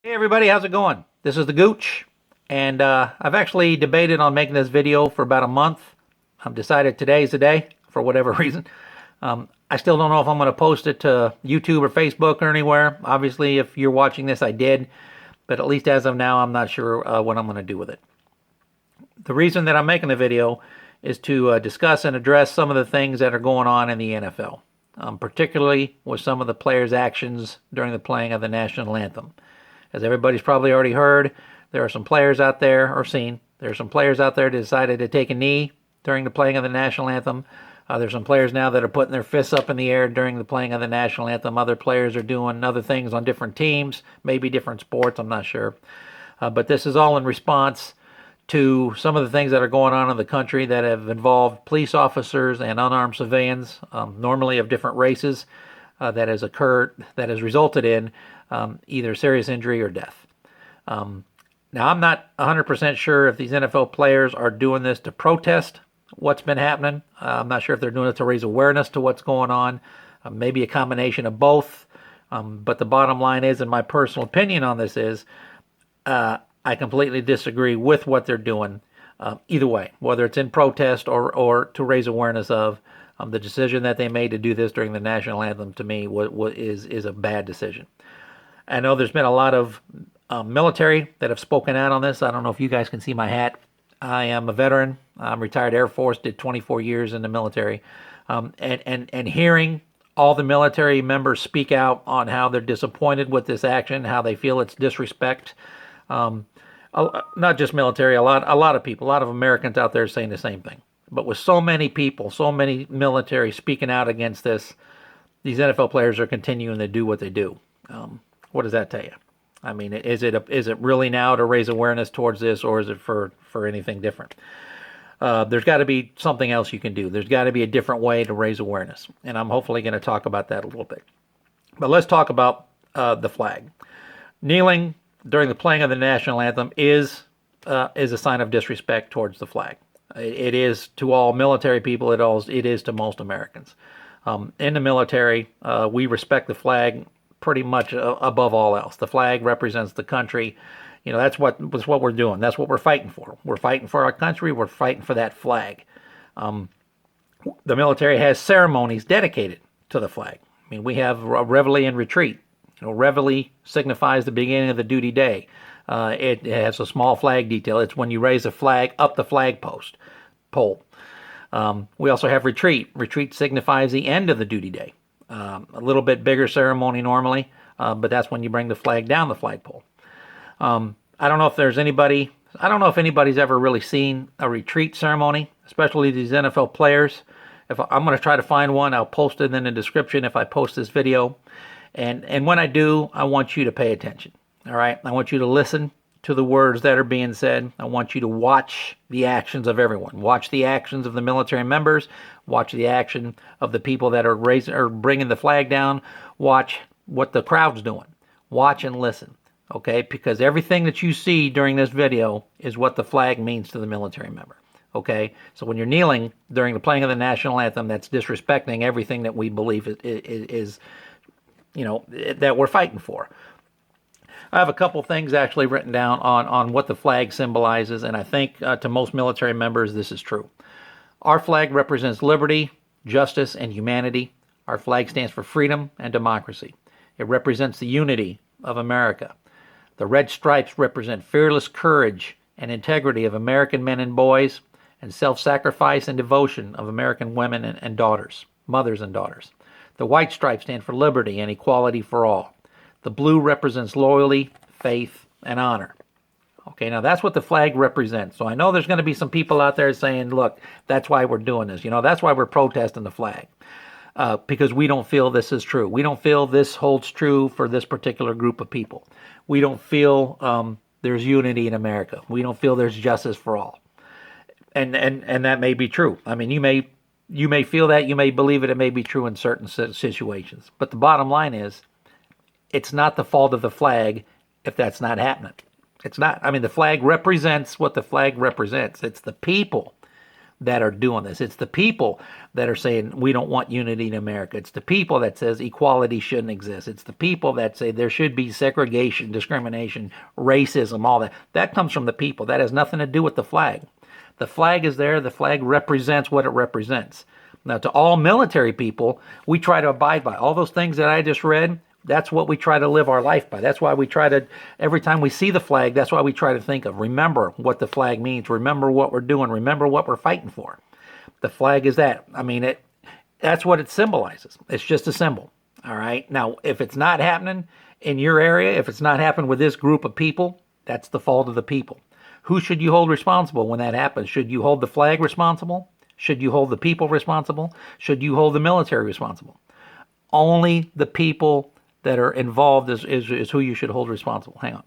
Hey everybody, how's it going? This is the Gooch, and I've actually debated on making this video for about a month. I've decided today's the day, for whatever reason. I still don't know if I'm going to post it to YouTube or Facebook or anywhere. Obviously, if you're watching this, I did, but at least as of now, I'm not sure what I'm going to do with it. The reason that I'm making the video is to discuss and address some of the things that are going on in the NFL, particularly with some of the players' actions during the playing of the National Anthem. As everybody's probably already heard, there are some players out there, or seen, there are some players out there that decided to take a knee during the playing of the National Anthem. There's some players now that are putting their fists up in the air during the playing of the National Anthem. Other players are doing other things on different teams, maybe different sports, I'm not sure. But this is all in response to some of the things that are going on in the country that have involved police officers and unarmed civilians, normally of different races, that has resulted in either serious injury or death. Now, I'm not 100% sure if these NFL players are doing this to protest what's been happening. I'm not sure if they're doing it to raise awareness to what's going on. Maybe a combination of both. But the bottom line is, in my personal opinion on this is, I completely disagree with what they're doing. Either way, whether it's in protest or to raise awareness of, the decision that they made to do this during the National Anthem, to me, is a bad decision. I know there's been a lot of military that have spoken out on this. I don't know if you guys can see my hat. I am a veteran. I'm retired Air Force, did 24 years in the military. And hearing all the military members speak out on how they're disappointed with this action, how they feel it's disrespect. Not just military, a lot of people, a lot of Americans out there saying the same thing. But with so many people, so many military speaking out against this, these NFL players are continuing to do what they do. What does that tell you? I mean, is it really now to raise awareness towards this, or is it for anything different? There's got to be something else you can do. There's got to be a different way to raise awareness, and I'm hopefully going to talk about that a little bit. But let's talk about the flag. Kneeling during the playing of the National Anthem is a sign of disrespect towards the flag. It is to all military people. It is to most Americans. In the military, we respect the flag pretty much above all else. The flag represents the country. You know, that's what we're doing. That's what we're fighting for. We're fighting for our country. We're fighting for that flag. The military has ceremonies dedicated to the flag. I mean, we have a reveille and retreat. You know, reveille signifies the beginning of the duty day. It has a small flag detail. It's when you raise a flag up the flag pole. We also have retreat. Retreat signifies the end of the duty day. A little bit bigger ceremony normally, but that's when you bring the flag down the flagpole. I don't know if anybody's ever really seen a retreat ceremony, especially these NFL players. If I'm going to try to find one, I'll post it in the description if I post this video. And when I do, I want you to pay attention. All right? I want you to listen to the words that are being said. I want you to watch the actions of everyone. Watch the actions of the military members. Watch the action of the people that are bringing the flag down. Watch what the crowd's doing. Watch and listen, okay? Because everything that you see during this video is what the flag means to the military member, okay? So when you're kneeling during the playing of the National Anthem, that's disrespecting everything that we believe is you know, that we're fighting for. I have a couple things actually written down on what the flag symbolizes, and I think to most military members this is true. Our flag represents liberty, justice, and humanity. Our flag stands for freedom and democracy. It represents the unity of America. The red stripes represent fearless courage and integrity of American men and boys, and self-sacrifice and devotion of American women and daughters, mothers and daughters. The white stripes stand for liberty and equality for all. The blue represents loyalty, faith, and honor. Okay, now that's what the flag represents. So I know there's going to be some people out there saying, look, that's why we're doing this. You know, that's why we're protesting the flag. Because we don't feel this is true. We don't feel this holds true for this particular group of people. We don't feel there's unity in America. We don't feel there's justice for all. And that may be true. I mean, you may feel that, you may believe it, it may be true in certain situations. But the bottom line is, it's not the fault of the flag if that's not happening. It's not. I mean, the flag represents what the flag represents. It's the people that are doing this. It's the people that are saying we don't want unity in America. It's the people that says equality shouldn't exist. It's the people that say there should be segregation, discrimination, racism, all that. That comes from the people. That has nothing to do with the flag. The flag is there. The flag represents what it represents. Now, to all military people, we try to abide by all those things that I just read. That's what we try to live our life by. That's why we try to, every time we see the flag, that's why we try to think of, remember what the flag means, remember what we're doing, remember what we're fighting for. The flag is that. I mean, that's what it symbolizes. It's just a symbol. All right. Now, if it's not happening in your area, if it's not happening with this group of people, that's the fault of the people. Who should you hold responsible when that happens? Should you hold the flag responsible? Should you hold the people responsible? Should you hold the military responsible? Only the people that are involved is who you should hold responsible. Hang on.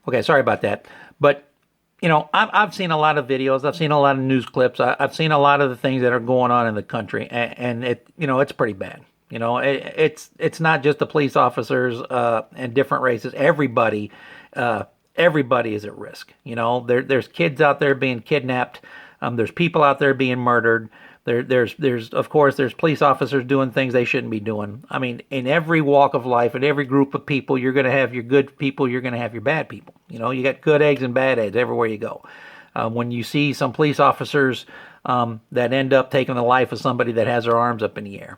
Okay, sorry about that. But, you know, I've seen a lot of videos. I've seen a lot of news clips. I've seen a lot of the things that are going on in the country. And it, you know, it's pretty bad. You know, it's not just the police officers and different races. Everybody is at risk. You know, there's kids out there being kidnapped. There's people out there being murdered. There's of course, there's police officers doing things they shouldn't be doing. I mean, in every walk of life, in every group of people, you're going to have your good people, you're going to have your bad people. You know, you got good eggs and bad eggs everywhere you go. When you see some police officers that end up taking the life of somebody that has their arms up in the air,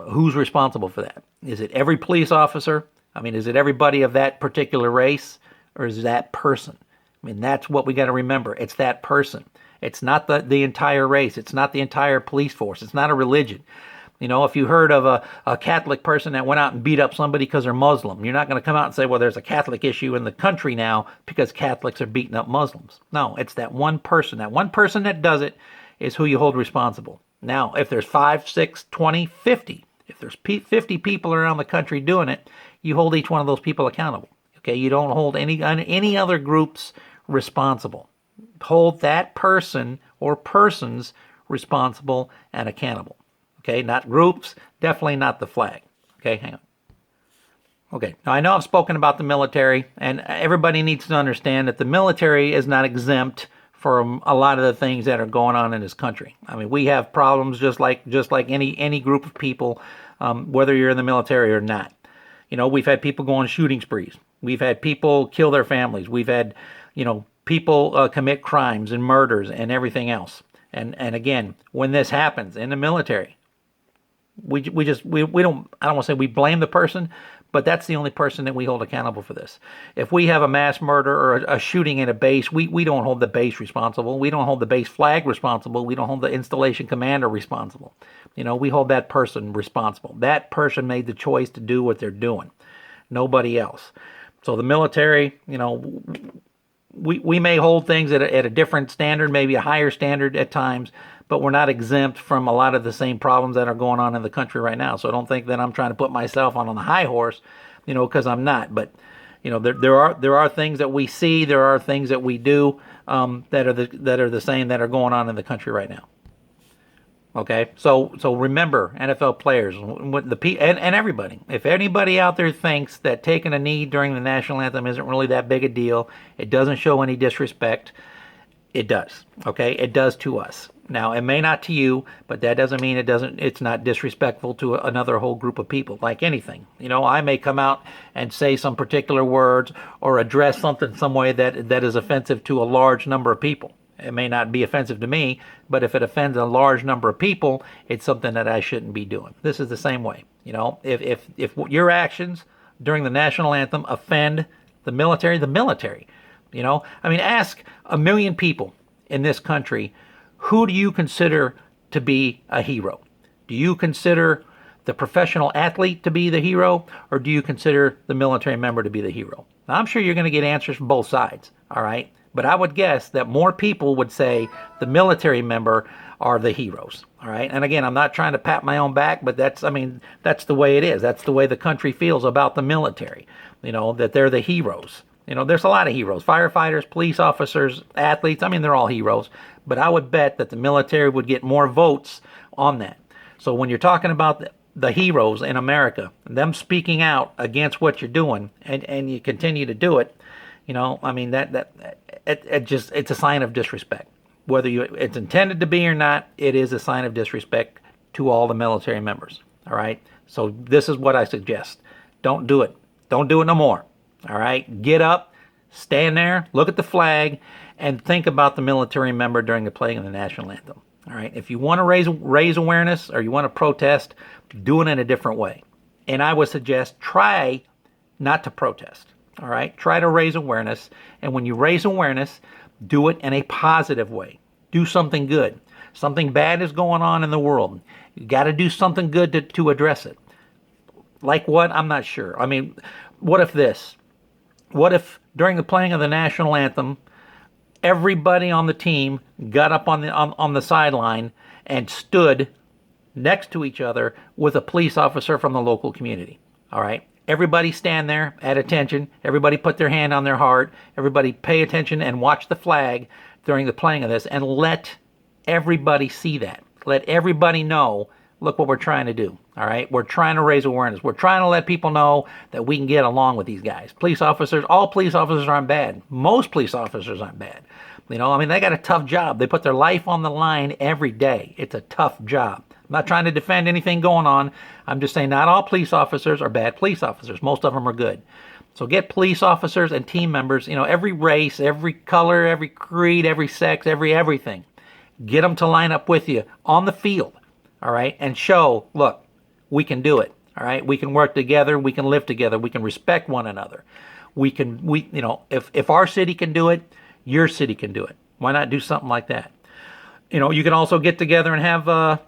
who's responsible for that? Is it every police officer? I mean, is it everybody of that particular race, or is it that person? I mean, that's what we got to remember. It's that person. It's not the entire race. It's not the entire police force. It's not a religion. You know, if you heard of a Catholic person that went out and beat up somebody because they're Muslim, you're not going to come out and say, well, there's a Catholic issue in the country now because Catholics are beating up Muslims. No, it's that one person. That one person that does it is who you hold responsible. Now, if there's 5, 6, 20, 50, if there's 50 people around the country doing it, you hold each one of those people accountable. Okay, you don't hold any other groups responsible. Hold that person or persons responsible and accountable. Okay, not groups, definitely not the flag. Okay, hang on. Okay, now I know I've spoken about the military, and everybody needs to understand that the military is not exempt from a lot of the things that are going on in this country. I mean, we have problems just like any group of people, whether you're in the military or not. You know, we've had people go on shooting sprees. We've had people kill their families. We've had, you know, people commit crimes and murders and everything else. And again, when this happens in the military, we don't, I don't want to say we blame the person, but that's the only person that we hold accountable for this. If we have a mass murder or a shooting in a base, we don't hold the base responsible. We don't hold the base flag responsible. We don't hold the installation commander responsible. You know, we hold that person responsible. That person made the choice to do what they're doing. Nobody else. So the military, you know, we may hold things at a different standard, maybe a higher standard at times, but we're not exempt from a lot of the same problems that are going on in the country right now. So don't think that I'm trying to put myself on the high horse, you know, because I'm not. But, you know, there are things that we see, there are things that we do that are the same that are going on in the country right now. Okay, so remember, NFL players, and everybody. If anybody out there thinks that taking a knee during the national anthem isn't really that big a deal, it doesn't show any disrespect, it does. Okay, it does to us. Now, it may not to you, but that doesn't mean it's not disrespectful to another whole group of people. Like anything, you know, I may come out and say some particular words or address something some way that is offensive to a large number of people. It may not be offensive to me, but if it offends a large number of people, it's something that I shouldn't be doing. This is the same way. You know, if your actions during the national anthem offend the military, you know, I mean, ask 1 million people in this country, who do you consider to be a hero? Do you consider the professional athlete to be the hero, or do you consider the military member to be the hero? Now, I'm sure you're going to get answers from both sides, all right? But I would guess that more people would say the military member are the heroes, all right? And again, I'm not trying to pat my own back, but that's the way it is. That's the way the country feels about the military, you know, that they're the heroes. You know, there's a lot of heroes, firefighters, police officers, athletes. I mean, they're all heroes. But I would bet that the military would get more votes on that. So when you're talking about the heroes in America, them speaking out against what you're doing, and you continue to do it, you know, I mean, it's a sign of disrespect. Whether it's intended to be or not, it is a sign of disrespect to all the military members. All right? So this is what I suggest. Don't do it. Don't do it no more. All right? Get up, stand there, look at the flag, and think about the military member during the playing of the national anthem. All right? If you want to raise awareness or you want to protest, do it in a different way. And I would suggest try not to protest. All right? Try to raise awareness. And when you raise awareness, do it in a positive way. Do something good. Something bad is going on in the world. You got to do something good to address it. Like what? I'm not sure. I mean, what if this? What if during the playing of the national anthem, everybody on the team got up on the sideline and stood next to each other with a police officer from the local community? All right? Everybody stand there at attention. Everybody put their hand on their heart. Everybody pay attention and watch the flag during the playing of this, and let everybody see that. Let everybody know, look what we're trying to do. All right? We're trying to raise awareness. We're trying to let people know that we can get along with these guys. Police officers, all police officers aren't bad. Most police officers aren't bad. You know, I mean, they got a tough job. They put their life on the line every day. It's a tough job. I'm not trying to defend anything going on. I'm just saying not all police officers are bad police officers. Most of them are good. So get police officers and team members, you know, every race, every color, every creed, every sex, everything. Get them to line up with you on the field, all right, and show, look, we can do it, all right? We can work together. We can live together. We can respect one another. You know, if our city can do it, your city can do it. Why not do something like that? You know, you can also get together and have, I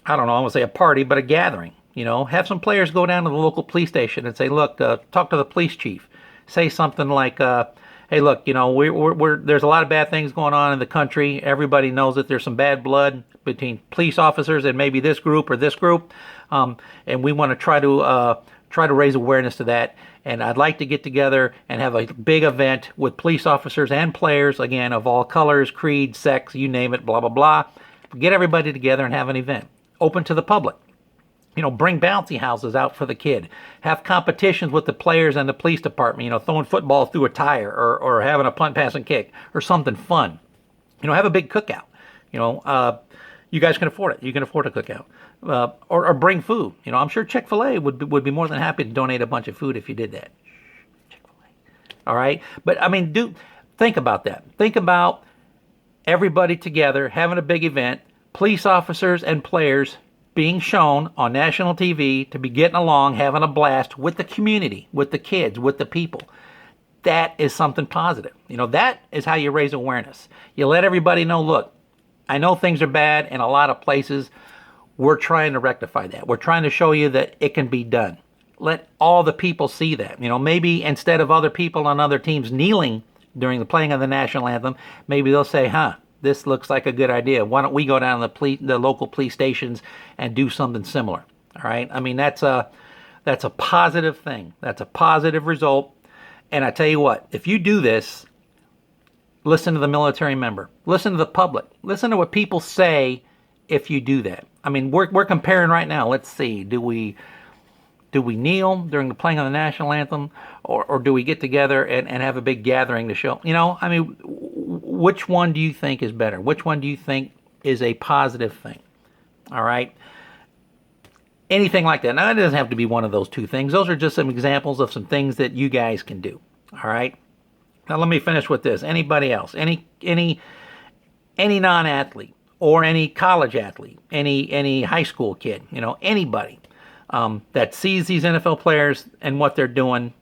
don't know, I want to say a party, but a gathering. You know, have some players go down to the local police station and say, look, talk to the police chief. Say something like, hey, look, you know, there's a lot of bad things going on in the country. Everybody knows that there's some bad blood between police officers and maybe this group or this group. And we want to try to raise awareness to that. And I'd like to get together and have a big event with police officers and players, again, of all colors, creed, sex, you name it, blah, blah, blah. Get everybody together and have an event. Open to the public. You know, bring bouncy houses out for the kid. Have competitions with the players and the police department, you know, throwing football through a tire or having a punt, pass, and kick or something fun. You know, have a big cookout. You know, you guys can afford it. You can afford a cookout. Or bring food. You know, I'm sure Chick-fil-A would be more than happy to donate a bunch of food if you did that. Chick-fil-A. All right? But, I mean, think about that. Think about everybody together, having a big event, police officers and players being shown on national TV to be getting along, having a blast with the community, with the kids, with the people. That is something positive. You know, that is how you raise awareness. You let everybody know, look, I know things are bad in a lot of places. We're trying to rectify that. We're trying to show you that it can be done. Let all the people see that. You know, maybe instead of other people on other teams kneeling during the playing of the national anthem, maybe they'll say, this looks like a good idea. Why don't we go down to the local police stations and do something similar? All right. I mean, that's a positive thing. That's a positive result. And I tell you what, if you do this, listen to the military member. Listen to the public. Listen to what people say if you do that. I mean, we're comparing right now. Let's see. Do we kneel during the playing of the national anthem, or do we get together and have a big gathering to show? You know, I mean, which one do you think is better? Which one do you think is a positive thing? All right. Anything like that. Now, it doesn't have to be one of those two things. Those are just some examples of some things that you guys can do. All right. Now, let me finish with this. Anybody else? Any non-athlete or any college athlete, any high school kid, you know, anybody that sees these NFL players and what they're doing,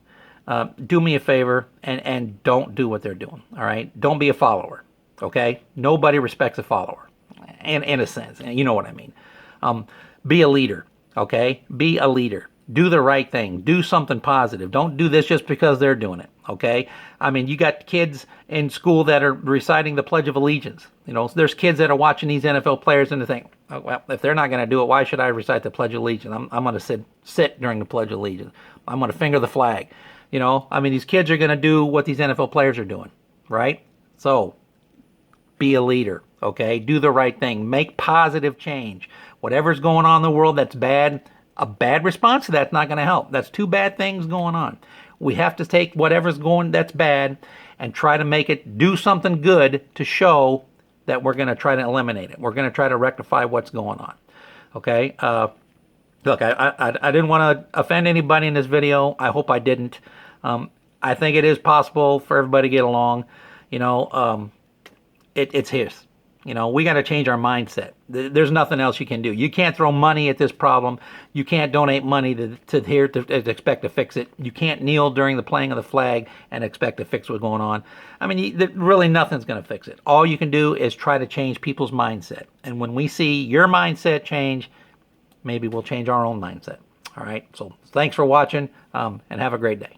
do me a favor and don't do what they're doing. All right. Don't be a follower. Okay. Nobody respects a follower in a sense. You know what I mean? Be a leader. Okay. Be a leader. Do the right thing. Do something positive. Don't do this just because they're doing it. Okay. I mean, you got kids in school that are reciting the Pledge of Allegiance. You know, there's kids that are watching these NFL players and they think, oh, well, if they're not going to do it, why should I recite the Pledge of Allegiance? I'm going to sit during the Pledge of Allegiance. I'm going to finger the flag. You know, I mean, these kids are going to do what these NFL players are doing, right? So be a leader, okay? Do the right thing. Make positive change. Whatever's going on in the world that's bad, a bad response to that's not going to help. That's two bad things going on. We have to take whatever's going that's bad and try to make it do something good to show that we're going to try to eliminate it. We're going to try to rectify what's going on. Okay? Look, I didn't want to offend anybody in this video. I hope I didn't. I think it is possible for everybody to get along. You know, it's his. You know, we got to change our mindset. There's nothing else you can do. You can't throw money at this problem. You can't donate money to here to expect to fix it. You can't kneel during the playing of the flag and expect to fix what's going on. I mean, really nothing's going to fix it. All you can do is try to change people's mindset. And when we see your mindset change, maybe we'll change our own mindset. All right. So thanks for watching, and have a great day.